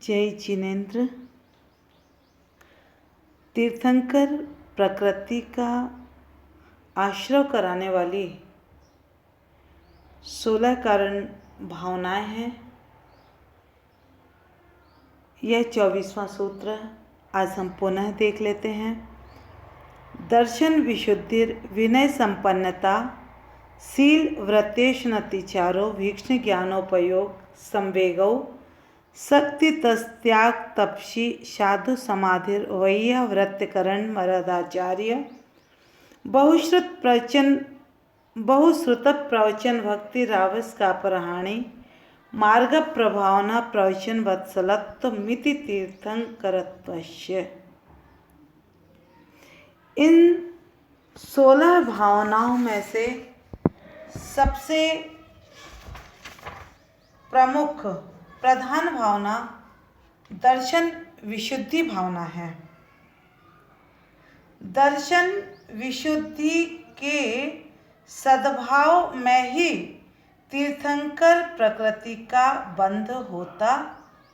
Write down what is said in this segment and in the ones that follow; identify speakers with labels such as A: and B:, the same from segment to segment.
A: जय जिनेन्द्र। तीर्थंकर प्रकृति का आश्रय कराने वाली 16 कारण भावनाएं हैं। यह 24वां सूत्र आज हम पुनः देख लेते हैं। दर्शन विशुद्धि विनय संपन्नता शील व्रतेशनतिचारो भीक्ष्ण ज्ञानोपयोग संवेगौ शक्ति तस्त्याग तपसी साधु समाधिर वैया व्रतकरण मरदाचार्य बहुश्रुत प्रवचन भक्ति रावस का प्रहाणी मार्ग प्रभावना प्रवचन वत्सलत्व मिति तीर्थंकरत्वस्य। इन 16 भावनाओं में से सबसे प्रधान भावना दर्शन विशुद्धि भावना है। दर्शन विशुद्धि के सद्भाव में ही तीर्थंकर प्रकृति का बंध होता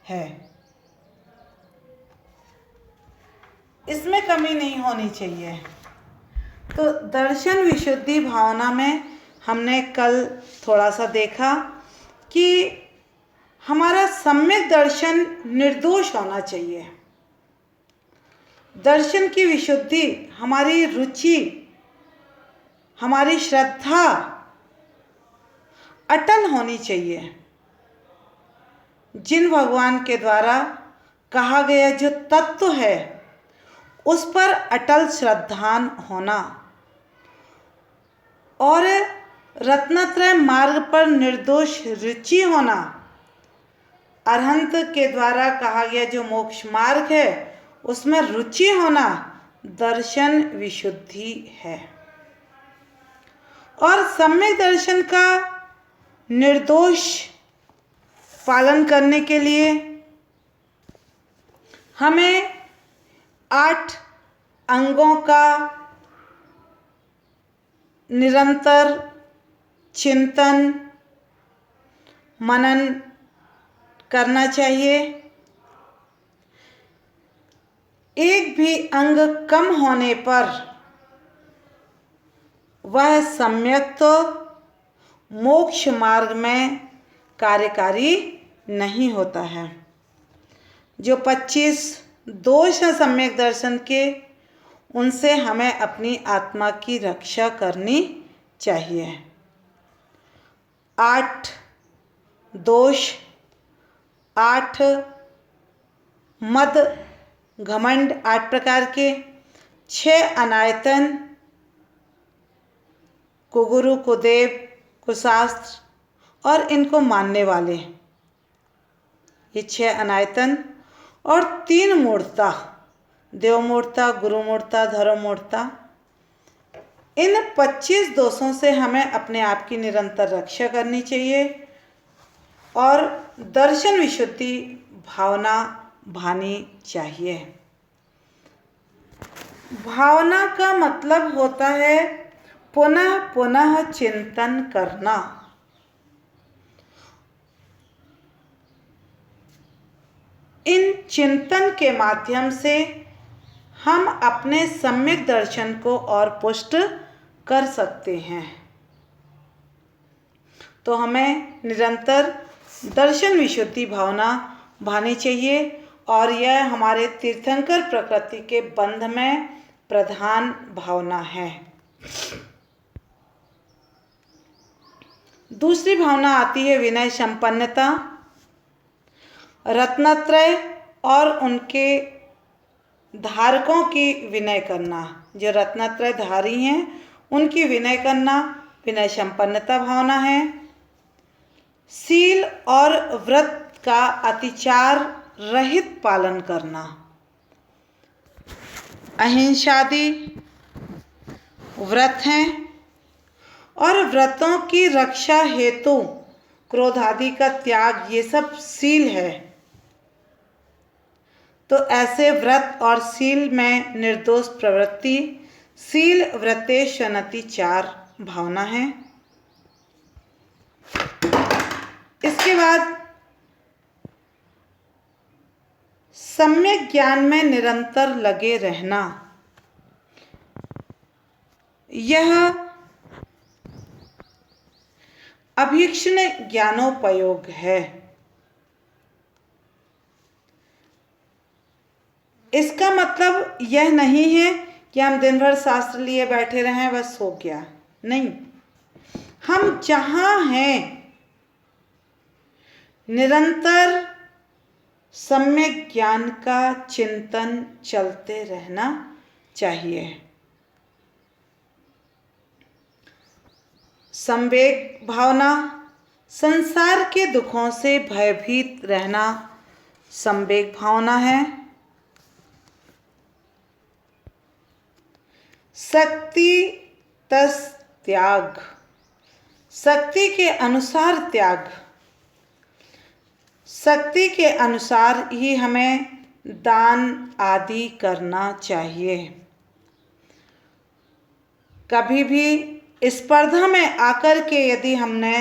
A: है। इसमें कमी नहीं होनी चाहिए। तो दर्शन विशुद्धि भावना में हमने कल थोड़ा सा देखा कि हमारा सम्यक दर्शन निर्दोष होना चाहिए। दर्शन की विशुद्धि हमारी रुचि, हमारी श्रद्धा अटल होनी चाहिए। जिन भगवान के द्वारा कहा गया जो तत्व है उस पर अटल श्रद्धान होना और रत्नत्रय मार्ग पर निर्दोष रुचि होना, अरहंत के द्वारा कहा गया जो मोक्ष मार्ग है उसमें रुचि होना दर्शन विशुद्धि है। और सम्यक दर्शन का निर्दोष पालन करने के लिए हमें 8 अंगों का निरंतर चिंतन मनन करना चाहिए। एक भी अंग कम होने पर वह सम्यक तो मोक्ष मार्ग में कार्यकारी नहीं होता है। जो 25 दोष हैं सम्यक दर्शन के, उनसे हमें अपनी आत्मा की रक्षा करनी चाहिए। 8 दोष, 8 मद घमंड 8 प्रकार के, 6 अनायतन कुगुरु कुदेव कुशास्त्र और इनको मानने वाले, ये 6 अनायतन और 3 मूर्ता, देव मूर्ता, गुरु मूर्ता, धर्म मूर्ता। इन 25 दोषों से हमें अपने आप की निरंतर रक्षा करनी चाहिए और दर्शन विशुद्धि भावना भानी चाहिए। भावना का मतलब होता है पुनः पुनः चिंतन करना। इन चिंतन के माध्यम से हम अपने सम्यक दर्शन को और पुष्ट कर सकते हैं। तो हमें निरंतर दर्शन विशुद्धि भावना भानी चाहिए और यह हमारे तीर्थंकर प्रकृति के बंध में प्रधान भावना है। दूसरी भावना आती है विनय संपन्नता। रत्नत्रय और उनके धारकों की विनय करना, जो रत्नत्रय धारी हैं उनकी विनय करना विनय संपन्नता भावना है। शील और व्रत का अतिचार रहित पालन करना, अहिंसादि व्रत हैं और व्रतों की रक्षा हेतु क्रोध आदि का त्याग, ये सब शील है। तो ऐसे व्रत और शील में निर्दोष प्रवृत्ति शील व्रतेशनतिचार भावना है। इसके बाद सम्यक ज्ञान में निरंतर लगे रहना, यह अभीक्ष्ण ज्ञानोपयोग है। इसका मतलब यह नहीं है कि हम दिन भर शास्त्र लिए बैठे रहें, बस हो गया, नहीं। हम जहाँ हैं निरंतर सम्यक ज्ञान का चिंतन चलते रहना चाहिए। संवेग भावना, संसार के दुखों से भयभीत रहना संवेग भावना है। शक्ति तस त्याग, शक्ति के अनुसार त्याग, शक्ति के अनुसार ही हमें दान आदि करना चाहिए। कभी भी स्पर्धा में आकर के यदि हमने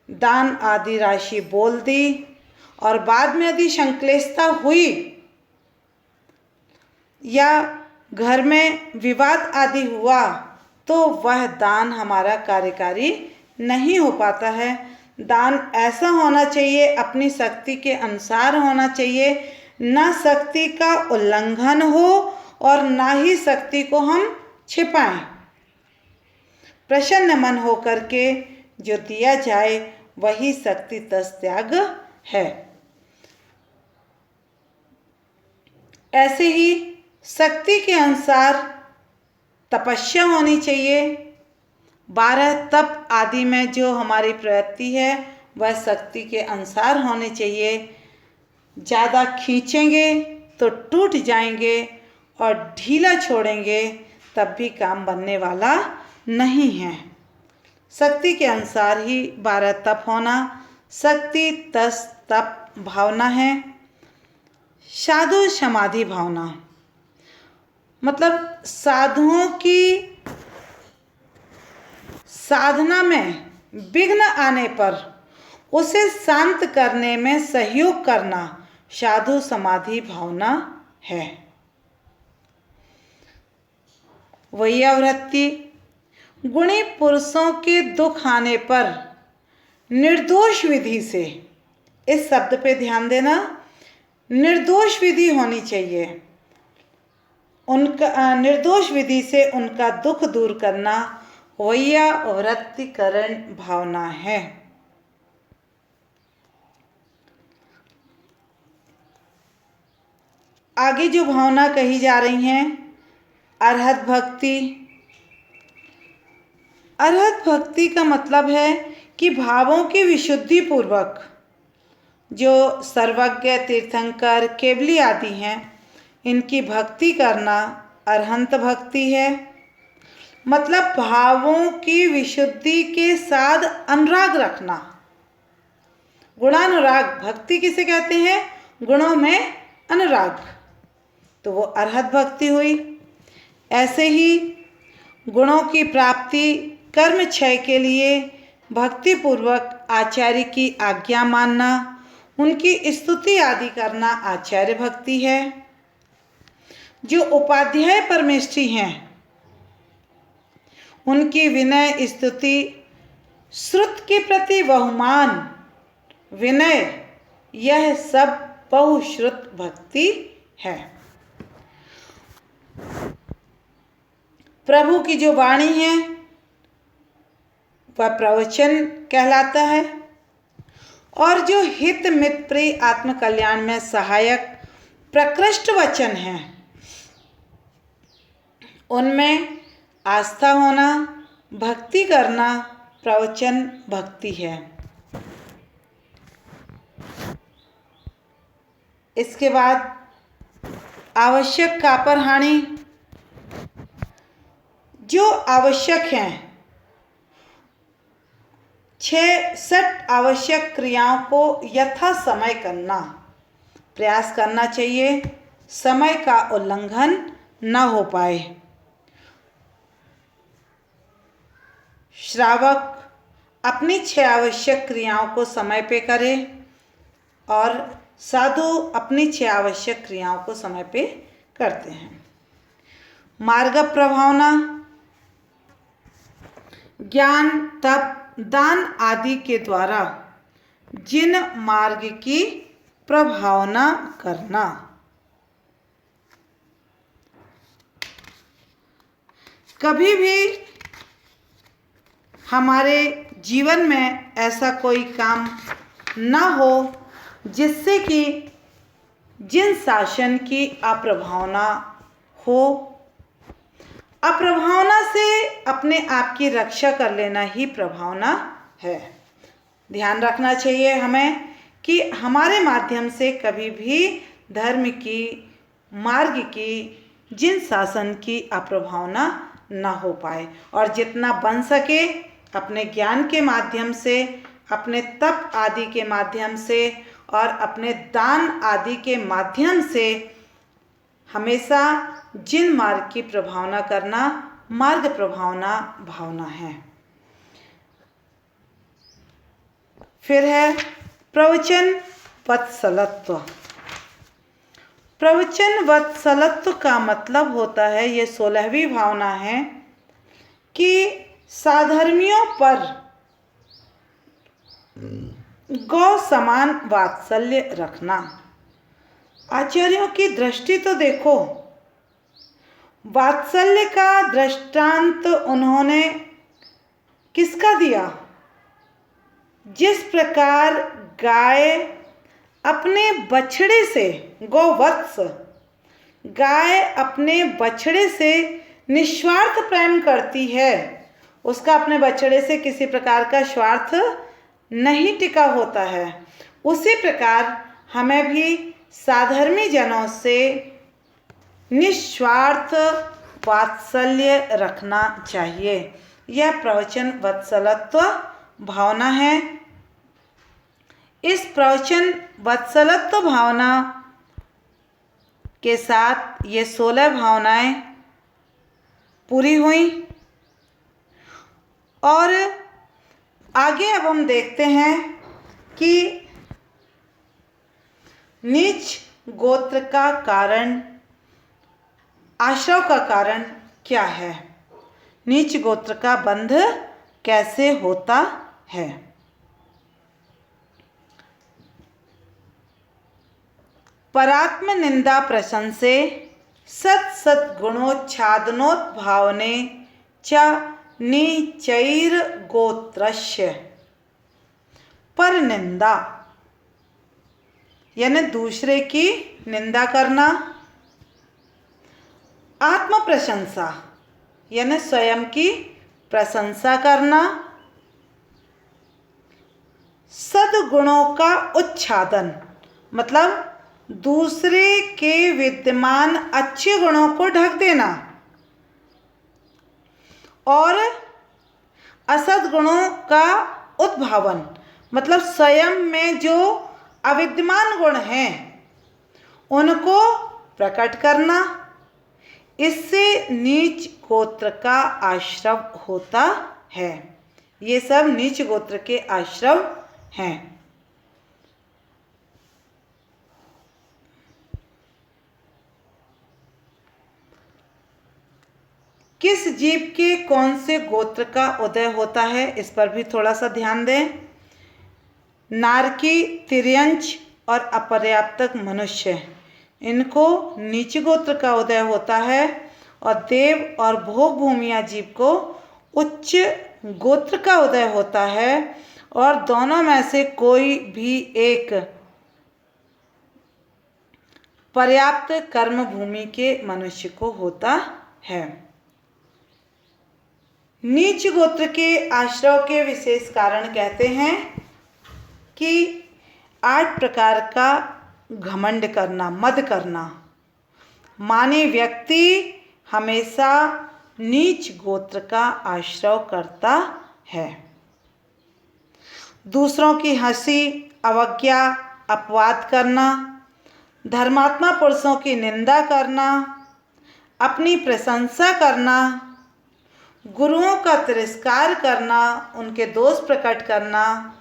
A: दान आदि राशि बोल दी और बाद में यदि संक्लेशता हुई या घर में विवाद आदि हुआ तो वह दान हमारा कार्यकारी नहीं हो पाता है। दान ऐसा होना चाहिए, अपनी शक्ति के अनुसार होना चाहिए, ना शक्ति का उल्लंघन हो और ना ही शक्ति को हम छिपाएं। प्रसन्न मन हो करके जो दिया जाए वही शक्ति तस त्याग है। ऐसे ही शक्ति के अनुसार तपस्या होनी चाहिए। 12 तप आदि में जो हमारी प्रवृत्ति है वह शक्ति के अनुसार होनी चाहिए। ज़्यादा खींचेंगे तो टूट जाएंगे और ढीला छोड़ेंगे तब भी काम बनने वाला नहीं है। शक्ति के अनुसार ही 12 तप होना शक्ति तस तप भावना है। साधु समाधि भावना मतलब साधुओं की साधना में विघ्न आने पर उसे शांत करने में सहयोग करना साधु समाधि भावना है। वैयावृत्ति, गुणी पुरुषों के दुख आने पर निर्दोष विधि से, इस शब्द पे ध्यान देना, निर्दोष विधि होनी चाहिए। उनका निर्दोष विधि से उनका दुख दूर करना वैयावृत्तिकरण भावना है। आगे जो भावना कही जा रही हैं, अरहत भक्ति। अरहत भक्ति का मतलब है कि भावों की विशुद्धि पूर्वक जो सर्वज्ञ, तीर्थंकर, केवली आदि हैं, इनकी भक्ति करना अरहंत भक्ति है। मतलब भावों की विशुद्धि के साथ अनुराग रखना। गुणानुराग भक्ति किसे कहते हैं? गुणों में अनुराग, तो वो अरहत भक्ति हुई। ऐसे ही गुणों की प्राप्ति, कर्म क्षय के लिए भक्ति पूर्वक आचार्य की आज्ञा मानना, उनकी स्तुति आदि करना आचार्य भक्ति है। जो उपाध्याय परमेष्ठी हैं उनकी विनय स्तुति, श्रुत के प्रति बहुमान, विनय, यह सब बहुश्रुत भक्ति है। प्रभु की जो वाणी है वह प्रवचन कहलाता है और जो हित मित प्रिय आत्मकल्याण में सहायक प्रकृष्ट वचन हैं उनमें आस्था होना, भक्ति करना प्रवचन भक्ति है। इसके बाद आवश्यक कापर हानि, जो आवश्यक हैं 6 आवश्यक क्रियाओं को यथा समय करना, प्रयास करना चाहिए, समय का उल्लंघन न हो पाए। श्रावक अपनी 6 आवश्यक क्रियाओं को समय पे करे और साधु अपनी 6 आवश्यक क्रियाओं को समय पे करते हैं। मार्ग प्रभावना, ज्ञान, तप, दान आदि के द्वारा जिन मार्ग की प्रभावना करना। कभी भी हमारे जीवन में ऐसा कोई काम ना हो जिससे कि जिन शासन की अप्रभावना हो। अप्रभावना से अपने आप की रक्षा कर लेना ही प्रभावना है। ध्यान रखना चाहिए हमें कि हमारे माध्यम से कभी भी धर्म की, मार्ग की, जिन शासन की अप्रभावना ना हो पाए, और जितना बन सके अपने ज्ञान के माध्यम से, अपने तप आदि के माध्यम से और अपने दान आदि के माध्यम से हमेशा जिन मार्ग की प्रभावना करना मार्ग प्रभावना भावना है। फिर है प्रवचन वत्सलत्व। प्रवचन वत्सलत्व का मतलब होता है, ये 16वीं भावना है कि साधर्मियों पर गौ समान वात्सल्य रखना। आचार्यों की दृष्टि तो देखो, वात्सल्य का दृष्टांत उन्होंने किसका दिया? जिस प्रकार गाय अपने बछड़े से, गोवत्स गाय अपने बछड़े से निस्वार्थ प्रेम करती है, उसका अपने बछड़े से किसी प्रकार का स्वार्थ नहीं टिका होता है, उसी प्रकार हमें भी साधर्मी जनों से निस्वार्थ वात्सल्य रखना चाहिए। यह प्रवचन वत्सलत्व भावना है। इस प्रवचन वत्सलत्व भावना के साथ ये 16 भावनाएं पूरी हुई। और आगे अब हम देखते हैं कि नीच गोत्र का कारण, आश्रव का कारण क्या है, नीच गोत्र का बंध कैसे होता है। परात्म निंदा प्रशंसे सत सद्गुणोच्छादनोद्भावने च नीचैर गोत्रस्य। पर निंदा यानी दूसरे की निंदा करना, आत्म प्रशंसा यानी स्वयं की प्रशंसा करना, सद्गुणों का उच्छादन मतलब दूसरे के विद्यमान अच्छे गुणों को ढक देना, और असद गुणों का उद्भावन मतलब स्वयं में जो अविद्यमान गुण हैं उनको प्रकट करना। इससे नीच गोत्र का आश्रव होता है। ये सब नीच गोत्र के आश्रव हैं। किस जीव के कौन से गोत्र का उदय होता है, इस पर भी थोड़ा सा ध्यान दें। नारकी, तिर्यंच और अपर्याप्तक मनुष्य, इनको नीच गोत्र का उदय होता है, और देव और भोग भूमिया जीव को उच्च गोत्र का उदय होता है, और दोनों में से कोई भी एक पर्याप्त कर्म भूमि के मनुष्य को होता है। नीच गोत्र के आश्रव के विशेष कारण कहते हैं कि 8 प्रकार का घमंड करना, मद करना। माने व्यक्ति हमेशा नीच गोत्र का आश्रव करता है। दूसरों की हंसी, अवज्ञा, अपवाद करना, धर्मात्मा पुरुषों की निंदा करना, अपनी प्रशंसा करना, गुरुओं का तिरस्कार करना, उनके दोष प्रकट करना,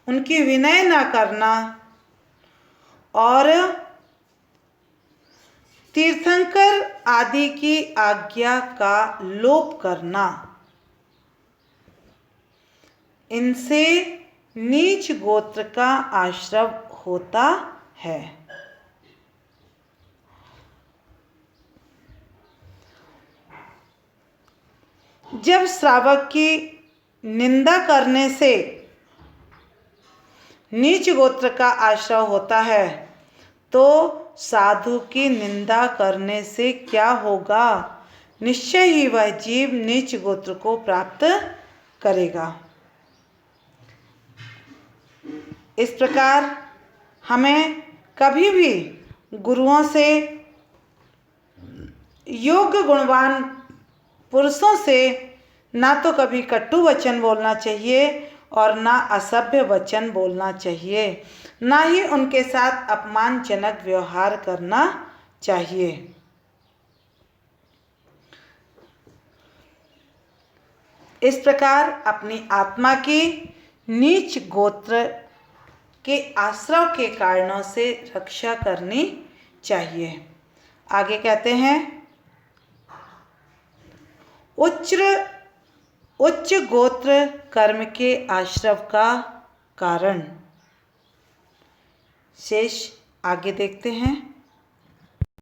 A: उनकी विनय न करना, और तीर्थंकर आदि की आज्ञा का लोप करना, इनसे नीच गोत्र का आश्रय होता है। जब श्रावक की निंदा करने से नीच गोत्र का आश्रय होता है तो साधु की निंदा करने से क्या होगा? निश्चय ही वह जीव नीच गोत्र को प्राप्त करेगा। इस प्रकार हमें कभी भी गुरुओं से, योग्य गुणवान पुरुषों से ना तो कभी कटु वचन बोलना चाहिए और ना असभ्य वचन बोलना चाहिए, ना ही उनके साथ अपमानजनक व्यवहार करना चाहिए। इस प्रकार अपनी आत्मा की नीच गोत्र के आश्रय के कारणों से रक्षा करनी चाहिए। आगे कहते हैं, उच्च गोत्र कर्म के आश्रय का कारण। शेष आगे देखते हैं।